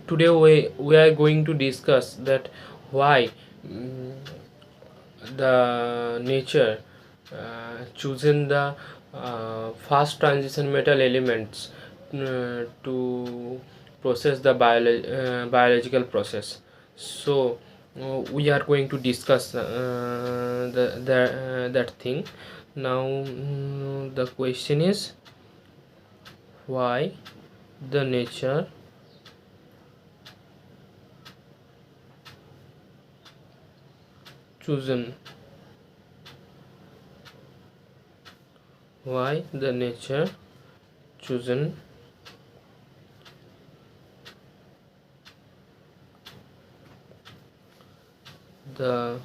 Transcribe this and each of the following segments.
Today we are going to discuss that why mm, the nature chosen the fast transition metal elements to process the biological process. So we are going to discuss that thing now. The question is why the nature chosen why the nature chosen the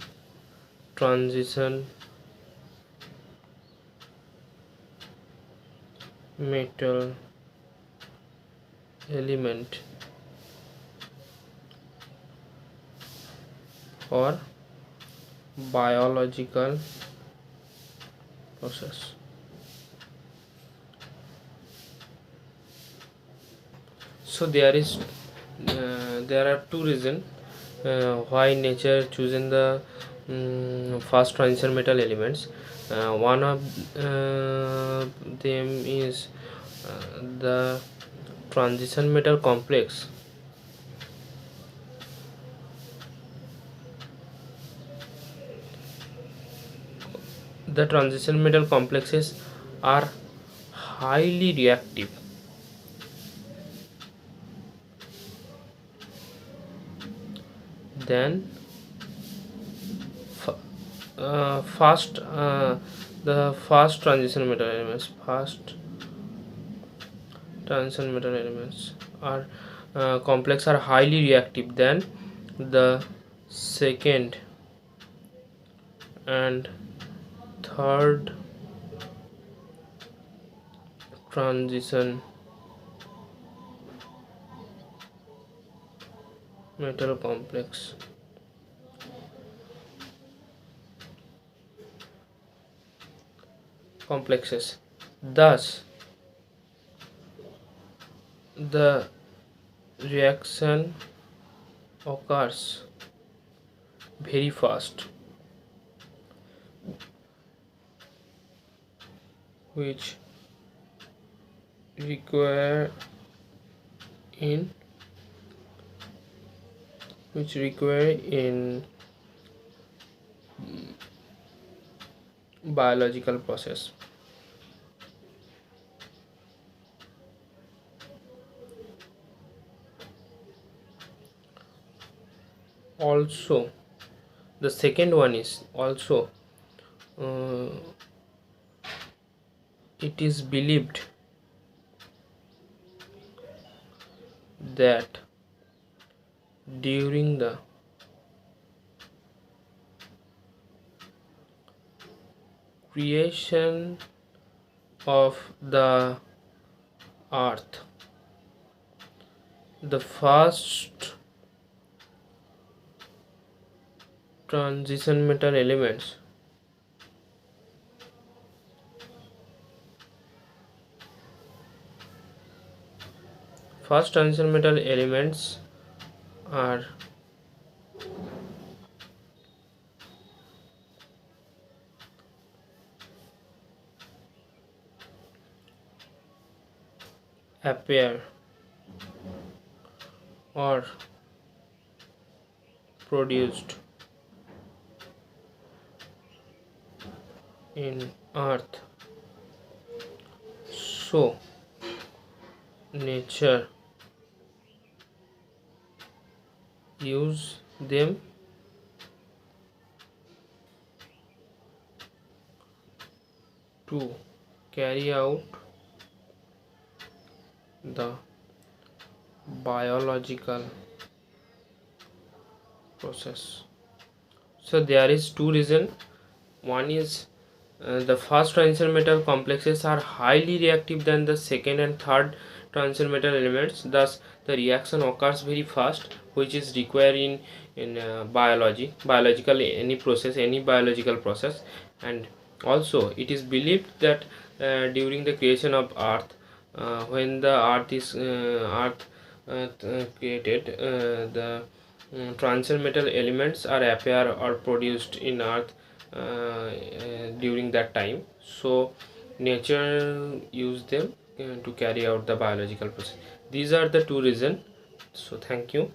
transition metal element or biological process. So there are two reasons why nature chosen the fast transition metal elements. One of them is the transition metal complex. The transition metal complexes are highly reactive. Then fast the fast transition metal elements fast transition metal elements are complex are highly reactive than the second and third transition metal complexes. Thus the reaction occurs very fast, which require in in biological process. Also, the second one is also uh, it is believed that during the creation of the earth, the first transition metal elements first transition metal elements are appear or produced in earth. So nature use them to carry out the biological process. So there is two reason. One is the first transition metal complexes are highly reactive than the second and third transition metal elements. Thus, the reaction occurs very fast, which is required in biological any biological process. And also, it is believed that during the creation of Earth, when the Earth created, the transition metal elements are appear or produced in earth during that time. So nature use them to carry out the biological process. These are the two reasons. So thank you.